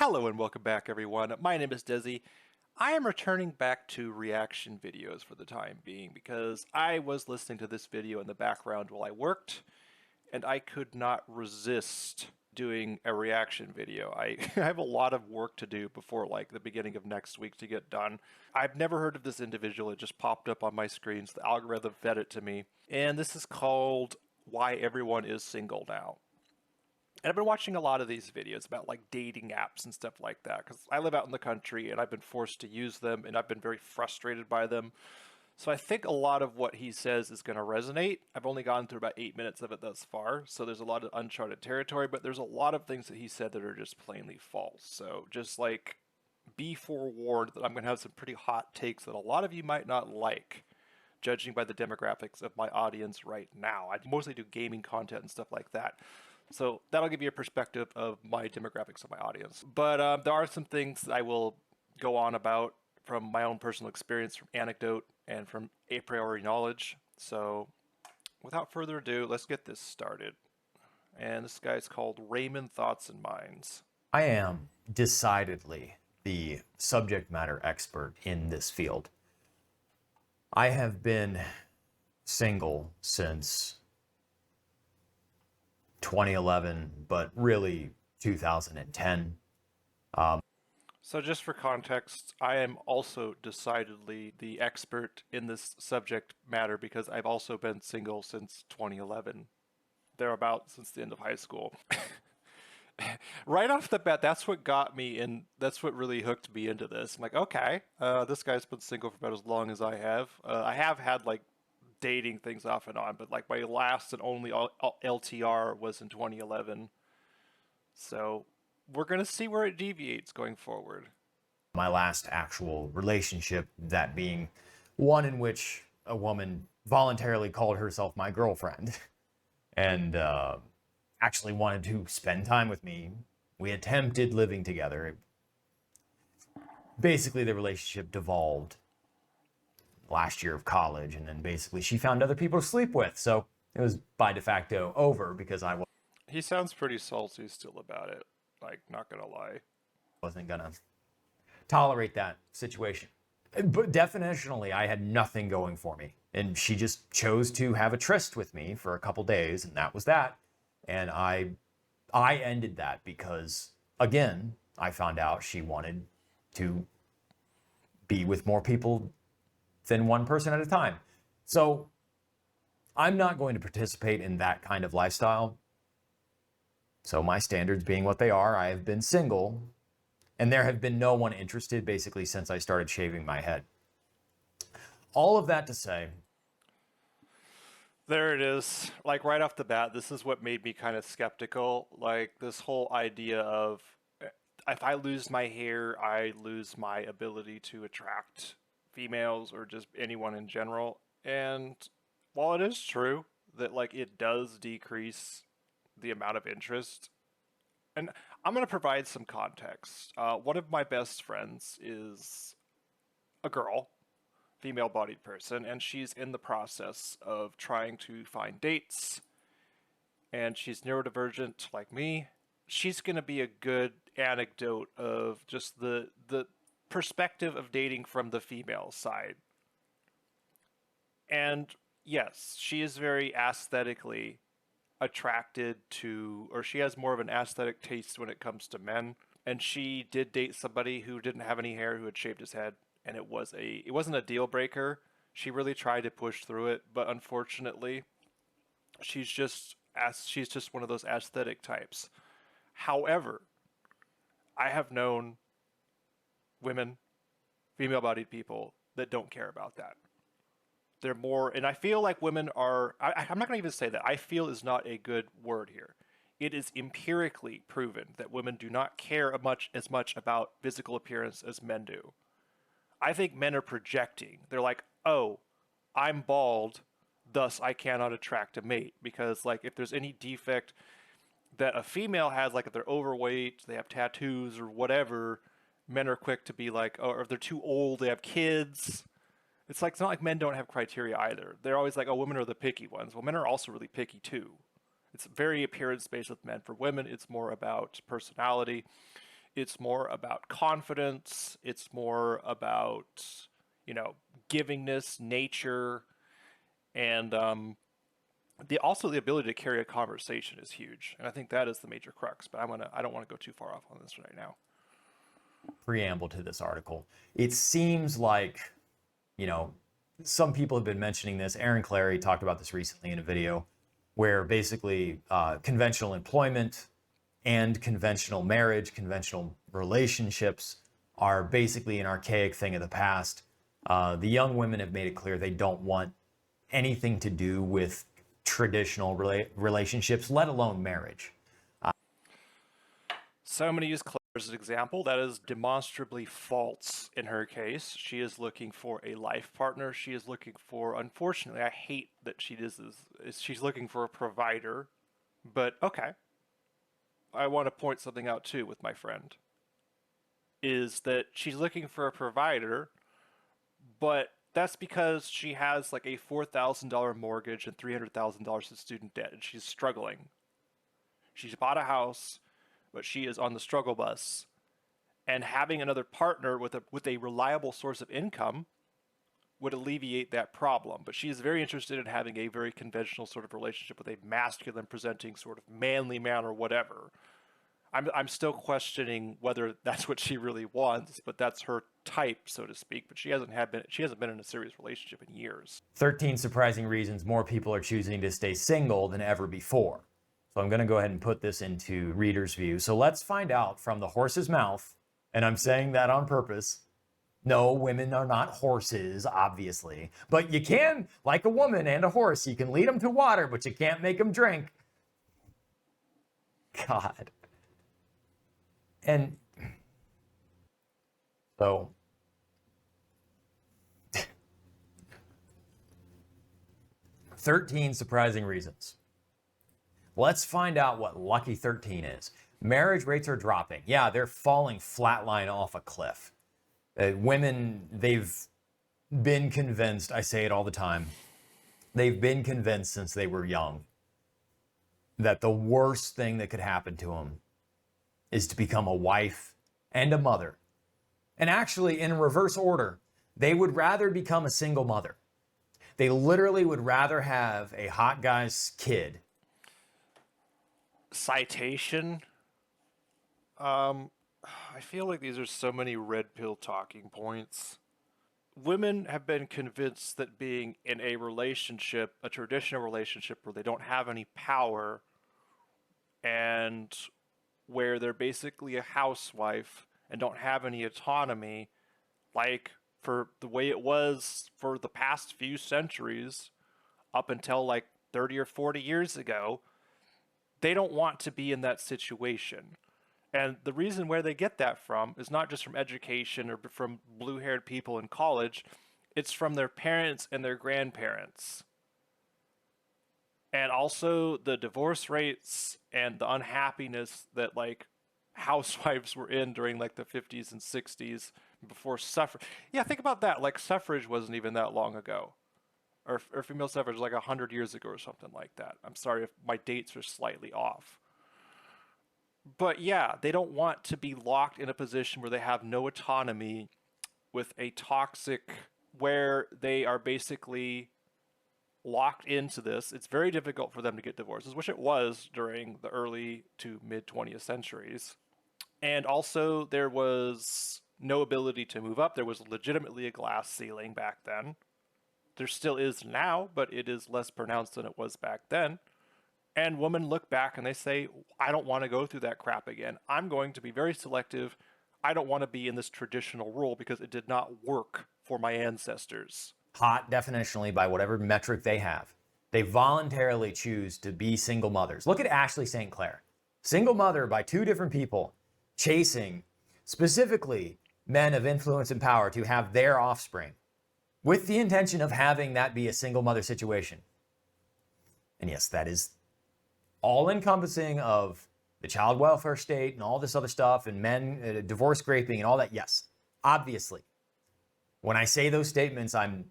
Hello and welcome back, everyone. My name is Desi. I am returning back to reaction videos for the time being because I was listening to this video in the background while I worked, and I could not resist doing a reaction video. I have a lot of work to do before like the beginning of next week to get done. I've never heard of this individual. It just popped up on my screens. The algorithm fed it to me. And this is called Why Everyone is Single Now. And I've been watching a lot of these videos about like dating apps and stuff like that because I live out in the country and I've been forced to use them and I've been very frustrated by them. So I think a lot of what he says is going to resonate. I've only gone through about 8 minutes of it thus far, so there's a lot of uncharted territory, but there's a lot of things that he said that are just plainly false. So just like be forewarned that I'm going to have some pretty hot takes that a lot of you might not like, judging by the demographics of my audience right now. I mostly do gaming content and stuff like that. So that'll give you a perspective of my demographics of my audience. But there are some things that I will go on about from my own personal experience, from anecdote, and from a priori knowledge. So without further ado, let's get this started. And this guy's called Raymond Thoughts and Minds. I am decidedly the subject matter expert in this field. I have been single since 2011, but really 2010. So just for context, I am also decidedly the expert in this subject matter because I've also been single since 2011, thereabout since the end of high school. Right off the bat, that's what got me and that's what really hooked me into this. I'm like, okay, this guy's been single for about as long as I have. I have had like dating things off and on, but like my last and only LTR was in 2011. So we're going to see where it deviates going forward. My last actual relationship, that being one in which a woman voluntarily called herself my girlfriend and actually wanted to spend time with me. We attempted living together. Basically, the relationship devolved last year of college, and then basically she found other people to sleep with. So it was by de facto over because I He sounds pretty salty still about it. Like, not gonna lie. wasn't gonna tolerate that situation. But definitionally, I had nothing going for me. And she just chose to have a tryst with me for a couple days, and that was that. And I ended that because, again, I found out she wanted to be with more people than one person at a time. So I'm not going to participate in that kind of lifestyle. So my standards being what they are, I have been single, and there have been no one interested basically since I started shaving my head. All of that to say, There it is. Like, right off the bat, this is what made me kind of skeptical. Like, this whole idea of if I lose my hair, I lose my ability to attract females or just anyone in general. And while it is true that, like, it does decrease the amount of interest, and I'm going to provide some context. One of my best friends is a girl, female bodied person, and she's in the process of trying to find dates, and she's neurodivergent like me. She's going to be a good anecdote of just the perspective of dating from the female side. And yes, she is very aesthetically attracted to, or she has more of an aesthetic taste when it comes to men. And she did date somebody who didn't have any hair, who had shaved his head, and it wasn't a deal breaker. She really tried to push through it, but unfortunately, she's just one of those aesthetic types. However, I have known women, female-bodied people that don't care about that. They're more, and I feel like women are, I'm not going to even say that. I feel is not a good word here. It is empirically proven that women do not care as much about physical appearance as men do. I think men are projecting. They're like, oh, I'm bald, thus I cannot attract a mate. Because, like, if there's any defect that a female has, like if they're overweight, they have tattoos or whatever, men are quick to be like, oh, or if they're too old, they have kids. It's not like men don't have criteria either. They're always like, oh, women are the picky ones. Well, men are also really picky too. It's very appearance based with men. For women, it's more about personality. It's more about confidence. It's more about, you know, givingness, nature, and also the ability to carry a conversation is huge. And I think that is the major crux. But I don't want to go too far off on this right now. Preamble to this article. It seems like, you know, some people have been mentioning this. Aaron Clary talked about this recently in a video where basically conventional employment and conventional marriage, conventional relationships are basically an archaic thing of the past. The young women have made it clear they don't want anything to do with traditional relationships, let alone marriage. So I'm going to use Claire as an example. That is demonstrably false in her case. She is looking for a life partner. She is looking for, unfortunately, I hate that she's looking for a provider. But okay, I want to point something out too with my friend. Is that she's looking for a provider, but that's because she has like a $4,000 mortgage and $300,000 in student debt, and she's struggling. She's bought a house, but she is on the struggle bus. And having another partner with a reliable source of income would alleviate that problem. But she is very interested in having a very conventional sort of relationship with a masculine presenting sort of manly man or whatever. I'm still questioning whether that's what she really wants, but that's her type, so to speak. But she hasn't been in a serious relationship in years. 13 surprising reasons more people are choosing to stay single than ever before. So I'm going to go ahead and put this into reader's view. So let's find out from the horse's mouth, and I'm saying that on purpose. No, women are not horses, obviously. But you can, like a woman and a horse, you can lead them to water, but you can't make them drink. God. And so, 13 surprising reasons. Let's find out what lucky 13 is. Marriage rates are dropping. Yeah, they're falling flatline off a cliff. Women, they've been convinced, I say it all the time, they've been convinced since they were young that the worst thing that could happen to them is to become a wife and a mother. And actually, in reverse order, they would rather become a single mother. They literally would rather have a hot guy's kid. Citation. I feel like these are so many red pill talking points. Women have been convinced that being in a relationship, a traditional relationship where they don't have any power and where they're basically a housewife and don't have any autonomy, like for the way it was for the past few centuries, up until like 30 or 40 years ago, they don't want to be in that situation. And the reason where they get that from is not just from education or from blue-haired people in college, it's from their parents and their grandparents. And also the divorce rates and the unhappiness that like housewives were in during like the 50s and 60s before suffrage. Yeah, think about that. Like suffrage wasn't even that long ago. Or female suffrage like 100 years ago or something like that. I'm sorry if my dates are slightly off. But yeah, they don't want to be locked in a position where they have no autonomy with a toxic, where they are basically locked into this. It's very difficult for them to get divorces, which it was during the early to mid 20th centuries. And also there was no ability to move up. There was legitimately a glass ceiling back then. There still is now, but it is less pronounced than it was back then. And women look back and they say, I don't want to go through that crap again. I'm going to be very selective. I don't want to be in this traditional role because it did not work for my ancestors. Hot definitionally by whatever metric they have. They voluntarily choose to be single mothers. Look at Ashley St. Clair. Single mother by two different people, chasing specifically men of influence and power to have their offspring with the intention of having that be a single mother situation. And yes, that is all encompassing of the child welfare state and all this other stuff and men, divorce scraping and all that. Yes, obviously. When I say those statements, I'm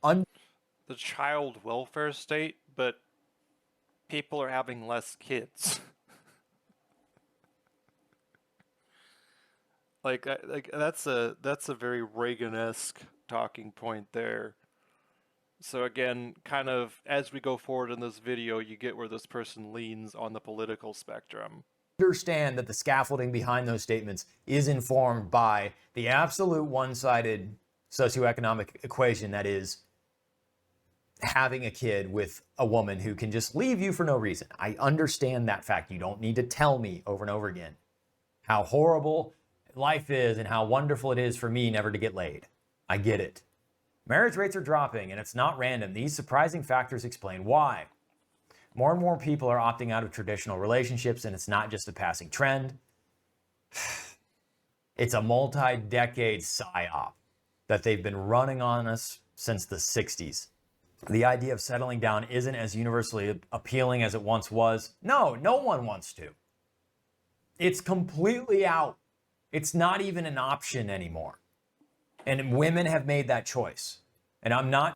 the child welfare state, but people are having less kids. Like that's a very Reagan-esque talking point there. So again, kind of as we go forward in this video, you get where this person leans on the political spectrum. Understand that the scaffolding behind those statements is informed by the absolute one-sided socioeconomic equation that is having a kid with a woman who can just leave you for no reason. I understand that fact. You don't need to tell me over and over again how horrible life is and how wonderful it is for me never to get laid. I get it. Marriage rates are dropping, and it's not random. These surprising factors explain why. More and more people are opting out of traditional relationships, and it's not just a passing trend. It's a multi-decade psyop that they've been running on us since the 60s. The idea of settling down isn't as universally appealing as it once was. No, no one wants to. It's completely out. It's not even an option anymore. And women have made that choice. And I'm not.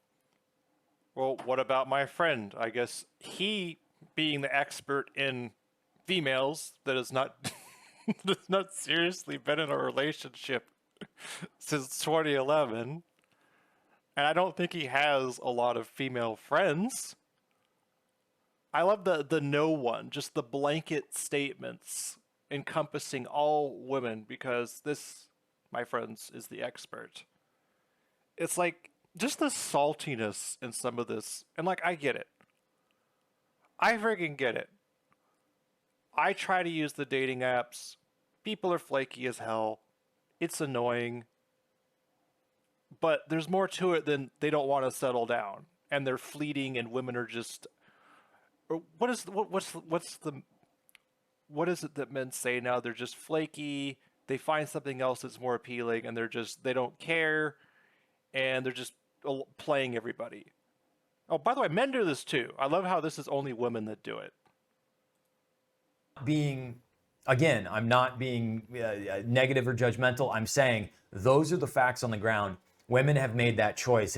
Well, what about my friend? I guess he, being the expert in females, that has not has not seriously been in a relationship since 2011, and I don't think he has a lot of female friends. I love the no one, just the blanket statements encompassing all women, because this, my friends, is the expert. It's like just the saltiness in some of this, and like I get it. I freaking get it. I try to use the dating apps. People are flaky as hell. It's annoying. But there's more to it than they don't want to settle down, and they're fleeting, and women are just. What is it that men say now? They're just flaky. They find something else that's more appealing, and they don't care, and they're just playing everybody. Oh, by the way, men do this too. I love how this is only women that do it. I'm not being negative or judgmental. I'm saying those are the facts on the ground. Women have made that choice.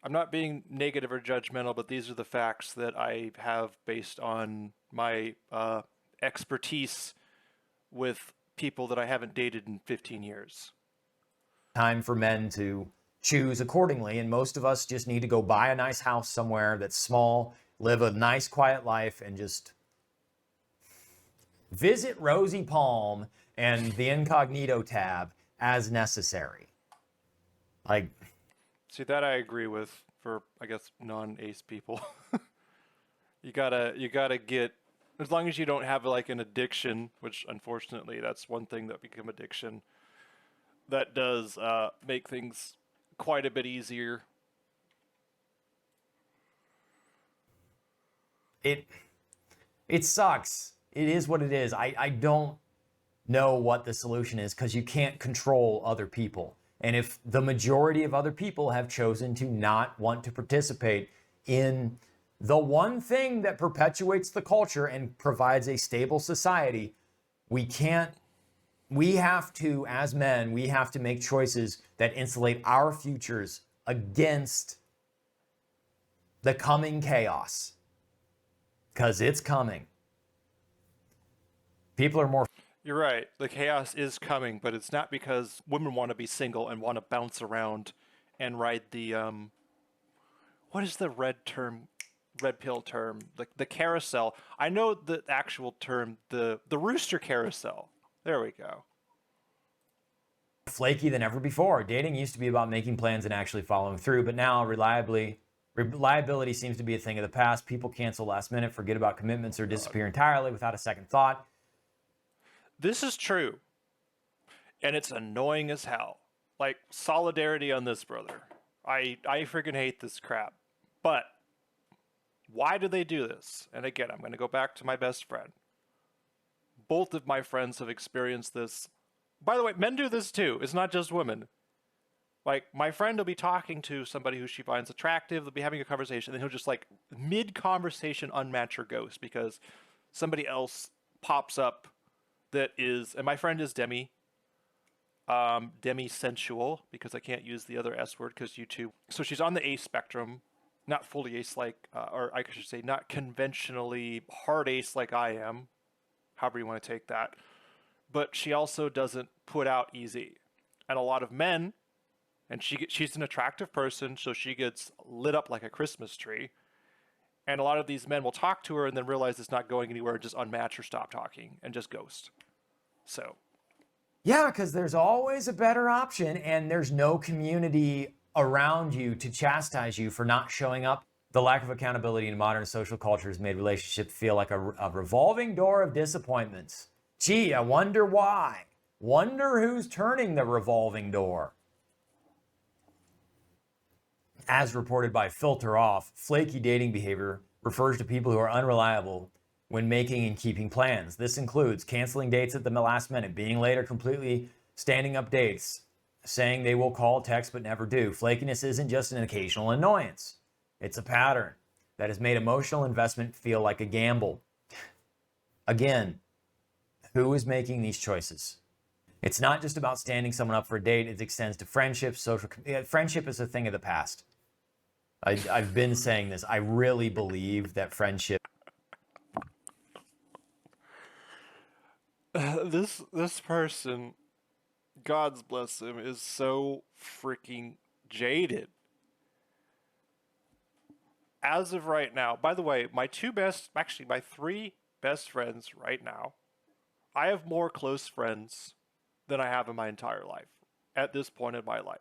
I'm not being negative or judgmental, but these are the facts that I have based on my expertise with people that I haven't dated in 15 years. Time for men to choose accordingly, and most of us just need to go buy a nice house somewhere that's small, live a nice quiet life, and just visit Rosie Palm and the incognito tab as necessary. Like, see, that I agree with for, I guess, non-ace people. you gotta get, as long as you don't have like an addiction, which unfortunately that's one thing that become addiction, that does make things quite a bit easier. It sucks. It is what it is. I don't know what the solution is, because you can't control other people. And if the majority of other people have chosen to not want to participate in the one thing that perpetuates the culture and provides a stable society, we have to, as men, we have to make choices that insulate our futures against the coming chaos. Because it's coming. People are more. You're right. The chaos is coming, but it's not because women want to be single and want to bounce around and ride the what is the red pill term? Like the carousel. I know the actual term, the rooster carousel. There we go. Flaky than ever before. Dating used to be about making plans and actually following through, but now reliability seems to be a thing of the past. People cancel last minute, forget about commitments, or disappear entirely without a second thought. This is true. And it's annoying as hell. Like, solidarity on this, brother. I freaking hate this crap. But why do they do this? And again, I'm going to go back to my best friend. Both of my friends have experienced this. By the way, men do this too. It's not just women. Like, my friend will be talking to somebody who she finds attractive. They'll be having a conversation. And he'll just, like, mid-conversation unmatch or ghost because somebody else pops up that is, and my friend is demi-sensual, because I can't use the other S word because YouTube. So she's on the ace spectrum, not fully ace like, or I should say not conventionally hard ace like I am, however you want to take that. But she also doesn't put out easy. And a lot of men, and she's an attractive person, so she gets lit up like a Christmas tree. And a lot of these men will talk to her and then realize it's not going anywhere and just unmatch or stop talking and just ghost. So. Yeah, because there's always a better option, and there's no community around you to chastise you for not showing up. The lack of accountability in modern social culture has made relationships feel like a revolving door of disappointments. Gee, I wonder why. Wonder who's turning the revolving door. As reported by Filter Off, flaky dating behavior refers to people who are unreliable when making and keeping plans. This includes canceling dates at the last minute, being late or completely standing up dates, saying they will call, text, but never do. Flakiness isn't just an occasional annoyance. It's a pattern that has made emotional investment feel like a gamble. Again, who is making these choices? It's not just about standing someone up for a date. It extends to friendships, friendship is a thing of the past. I've been saying this. I really believe that friendship. This person, God's bless him, is so freaking jaded. As of right now, by the way, my three best friends right now, I have more close friends than I have in my entire life at this point in my life.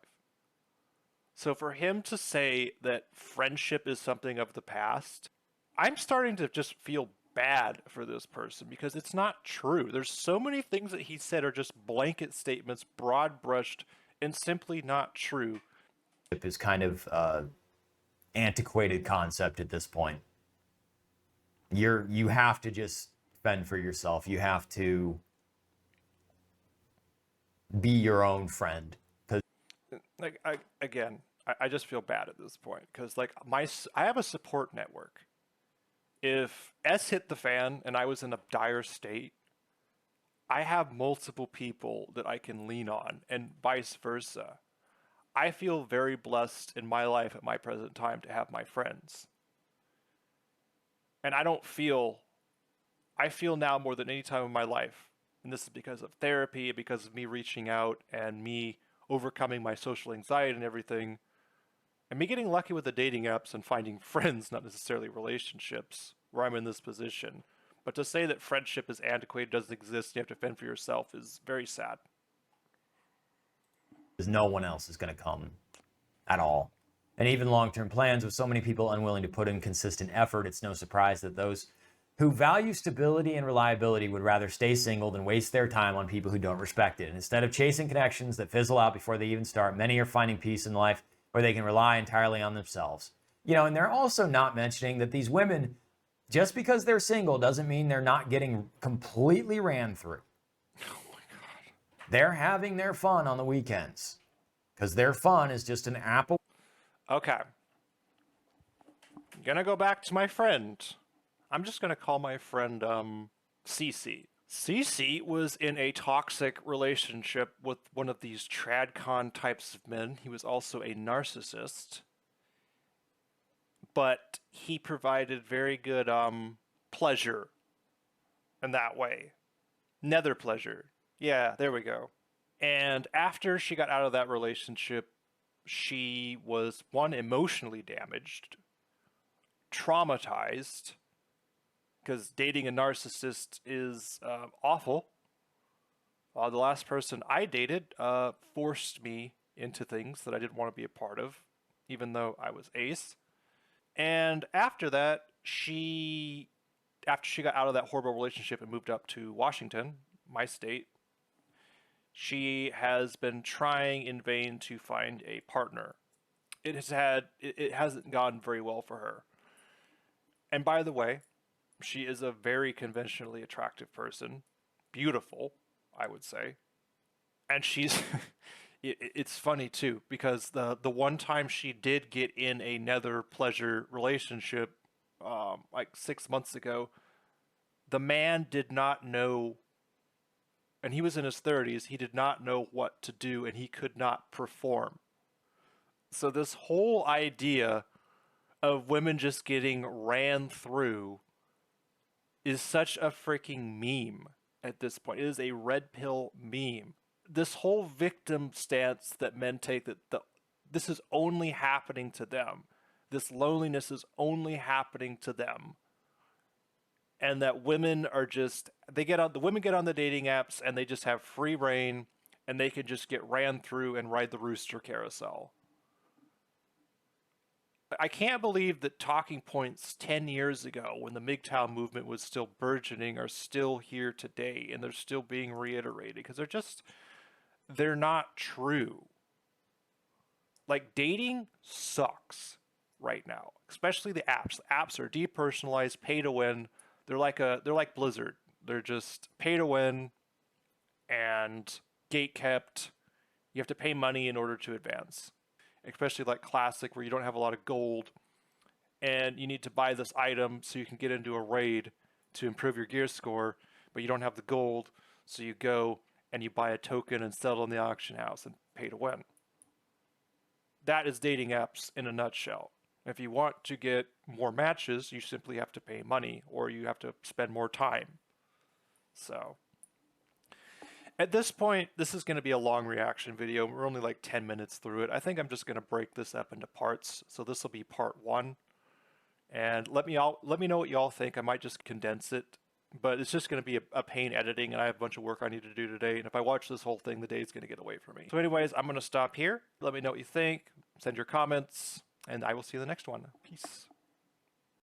So for him to say that friendship is something of the past, I'm starting to just feel bad for this person because it's not true. There's so many things that he said are just blanket statements, broad brushed, and simply not true. Is kind of antiquated concept at this point. You have to just fend for yourself. You have to be your own friend. Like I just feel bad at this point because like I have a support network. If S hit the fan and I was in a dire state, I have multiple people that I can lean on, and vice versa. I feel very blessed in my life at my present time to have my friends. And I feel now more than any time in my life, and this is because of therapy, because of me reaching out and me overcoming my social anxiety and everything, and me getting lucky with the dating apps and finding friends, not necessarily relationships, where I'm in this position. But to say that friendship is antiquated, doesn't exist, you have to fend for yourself is very sad. Because no one else is going to come at all. And even long-term plans, with so many people unwilling to put in consistent effort, it's no surprise that those who value stability and reliability would rather stay single than waste their time on people who don't respect it. And instead of chasing connections that fizzle out before they even start, many are finding peace in life where they can rely entirely on themselves. And they're also not mentioning that these women, just because they're single doesn't mean they're not getting completely ran through. Oh my God. They're having their fun on the weekends because their fun is just an apple. Okay. I'm gonna go back to my friend. I'm just gonna call my friend Cece. Cece was in a toxic relationship with one of these tradcon types of men. He was also a narcissist, but he provided very good pleasure in that way. Nether pleasure. Yeah, there we go. And after she got out of that relationship, she was, one, emotionally damaged, traumatized, because dating a narcissist is awful. The last person I dated forced me into things that I didn't want to be a part of, even though I was ace. And after that, after she got out of that horrible relationship and moved up to Washington, my state, she has been trying in vain to find a partner. It hasn't gone very well for her. And by the way, she is a very conventionally attractive person. Beautiful, I would say. And she's it's funny too, because the one time she did get in a nether pleasure relationship, like 6 months ago, the man did not know, and he was in his 30s, he did not know what to do, and he could not perform. So this whole idea of women just getting ran through is such a freaking meme at this point. It is a red pill meme. this whole victim stance that men take, that this is only happening to them. This loneliness is only happening to them. And that women are just, the women get on the dating apps and they just have free reign and they can just get ran through and ride the rooster carousel. I can't believe that talking points 10 years ago, when the MGTOW movement was still burgeoning, are still here today and they're still being reiterated, because they're not true. Like, dating sucks right now, especially the apps. The apps are depersonalized, pay to win. They're like Blizzard. They're just pay to win and gate kept. You have to pay money in order to advance. Especially like Classic, where you don't have a lot of gold and you need to buy this item so you can get into a raid to improve your gear score, but you don't have the gold, so you go and you buy a token and sell it in the auction house and pay to win. That is dating apps in a nutshell. If you want to get more matches, you simply have to pay money, or you have to spend more time. So at this point, this is going to be a long reaction video. We're only like 10 minutes through it. I think I'm just going to break this up into parts. So this will be part 1. And let me know what y'all think. I might just condense it, but it's just going to be a pain editing, and I have a bunch of work I need to do today. And if I watch this whole thing, the day's going to get away from me. So anyways, I'm going to stop here. Let me know what you think. Send your comments, and I will see you in the next one. Peace.